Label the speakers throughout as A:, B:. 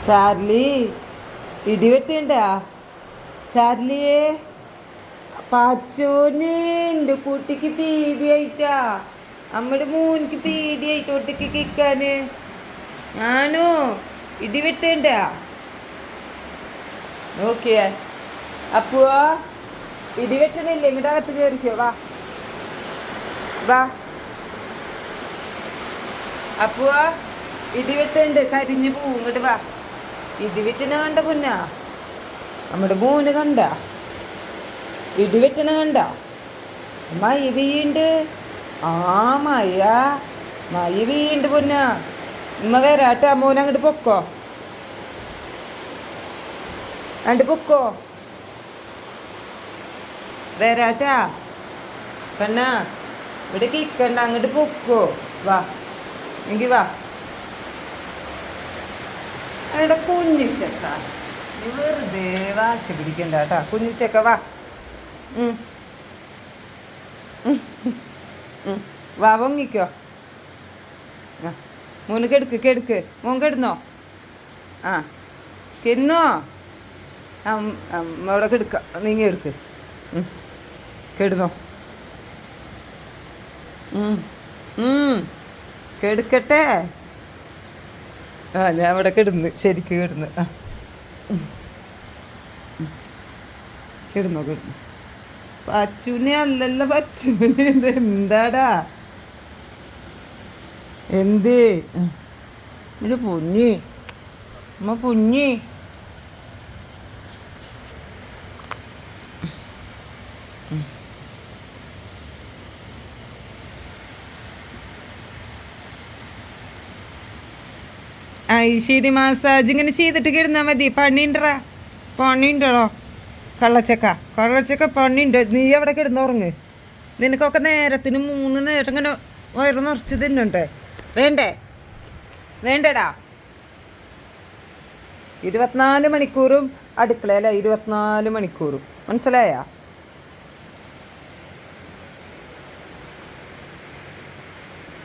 A: Charlie, ഇടിവെട്ടിണ്ടാ ചാർലിയെ? പച്ചോന് എൻ്റെ കുട്ടിക്ക് പേടിയായിട്ടാ. നമ്മുടെ മോനിക്ക് പേടിയായിട്ട് ഒറ്റയ്ക്ക് കിക്കാന്. ആണോ? ഇടിവെട്ടണ്ടാ? നോക്കിയേ അപ്പോ ഇടിവെട്ടണില്ലേ? ഇങ്ങോട്ട് അകത്ത് കയറിക്കോ. വാ വാ. അപ്പോ ഇടിവെട്ടുണ്ട്, കരിഞ്ഞു പോവും. ഇങ്ങോട്ട് വാ. ഇടിവെട്ടണ കണ്ട പൊന്നാ? നമ്മുടെ മോന് കണ്ട ഇടിവെട്ടണ കണ്ട? മഴ പെയ്യുണ്ട്. ആ മഴ മഴ പെയ്യുണ്ട് പൊന്നാ. ഉമ്മ വരാട്ടാ. മോൻ അങ്ങോട്ട് പൊക്കോ, അങ്ങോട്ട് പൊക്കോ. വരാട്ടാ പെണ്ണാ. ഇവിടെ കിക്കണ്ട, അങ്ങോട്ട് പൊക്കോ. വാ എങ്കിൽ വാ. അവിടെ കുഞ്ഞിച്ചക്ക, നീ വെറുതെ വാശി പിടിക്കണ്ട കേട്ടാ. കുഞ്ഞിച്ചക്ക വാ. വാ പൊങ്ങിക്കോ. മോന് കെടുക്ക് കെടുക്ക്. മോൻ കെടുന്നോ? ആ കെന്നോ? അവിടെ കെടുക്ക. നീങ്ങി എടുക്ക്. കെടുന്നോ? കെടുക്കട്ടെ. ആ ഞാൻ അവിടെ കിടന്ന് ശരിക്ക് കിടന്ന്. ആ കിടന്നോ കിടന്നു. പച്ചുനെ അല്ലല്ലോ, പച്ചുനെ. ഇത് എന്താടാ? എന്ത് ഒരു പൊന്നി അമ്മ പൊന്നി. ശരി, മസാജ് ഇങ്ങനെ ചെയ്തിട്ട് കിടന്നാൽ മതി. പണിയുണ്ടടാ, പണിയുണ്ടോ കള്ളച്ചക്ക പണിയുണ്ട്. നീ അവിടെ കിടന്നുറങ്ങ്. നിനക്കൊക്കെ നേരത്തിന് 3 നേരം ഇങ്ങനെ വയറ് നിറച്ച് തിന്നണ്ടേ? വേണ്ടടാ. 24 മണിക്കൂറും അടുക്കളയല്ല, 24 മണിക്കൂറും. മനസ്സിലായ?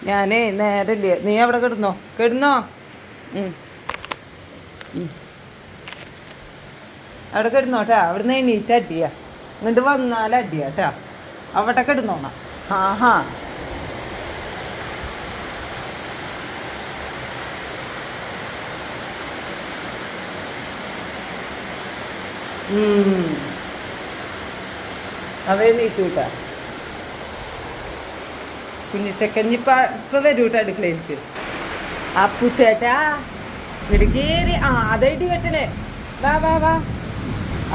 A: ഞാനേ നേരല്ലേ. നീ അവിടെ കിടന്നോ. അവിടെ കിടന്നോട്ടാ. അവിടുന്ന് എണീറ്റ് അടിയാ. ഇങ്ങോട്ട് വന്നാൽ അടിയാട്ടാ. അവിടെ കിടന്നോണം. ആഹാ അവ എണീറ്റ് കൂട്ടാ. കുഞ്ഞിച്ചക്കഞ്ഞിപ്പ വരൂട്ടാ അടുക്കളയിലേക്ക്. അപ്പുച്ചേട്ടാ ഇങ്ങോട്ട് കയറി. ആ അതായിട്ട് വെട്ടണേ. വാ വാ വാ.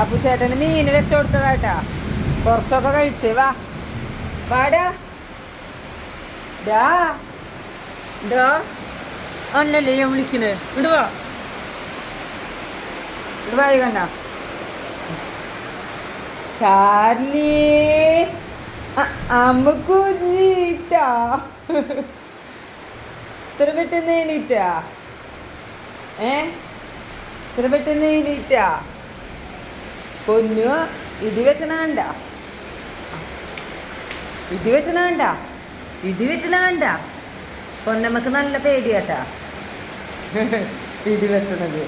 A: അപ്പുച്ചേട്ടന് മീൻ വെച്ചു കൊടുത്തതാട്ടാ. കുറച്ചൊക്കെ കഴിച്ചേ. വാ വാടാ. ഡാ അല്ലല്ലേ ഞാൻ വിളിക്കണേ. ഇടുവാ കണ്ണ. ചാർലി അമ്മ കുഞ്ഞിട്ടാ. ഇത്ര പെട്ടെന്ന് എണീറ്റാ? ഇത്ര പെട്ടെന്ന് എണീറ്റാ? പൊന്നു ഇടിവെട്ടണ കണ്ട? പൊന്നമ്മക്ക് നല്ല പേടിയാട്ടാ ഇടിവെട്ടണത്.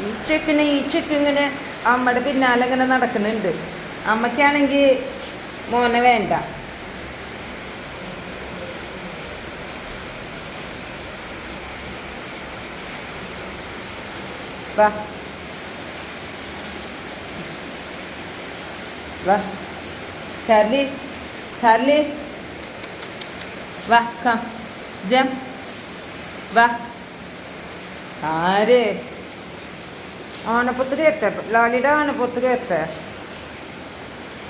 A: ഈ ചെക്ക് ഇങ്ങനെ അമ്മയുടെ പിന്നാലെ ഇങ്ങനെ നടക്കുന്നുണ്ട്. അമ്മയ്ക്കാണെങ്കിൽ മോനെ വേണ്ട. വാ വാ ചാർലി വാ. കം ജം വാ. ആര്? ആണപ്പൊത്ത് കയറ്റ? ലാലിയുടെ ആണപ്പൊത്ത് കയറ്റ?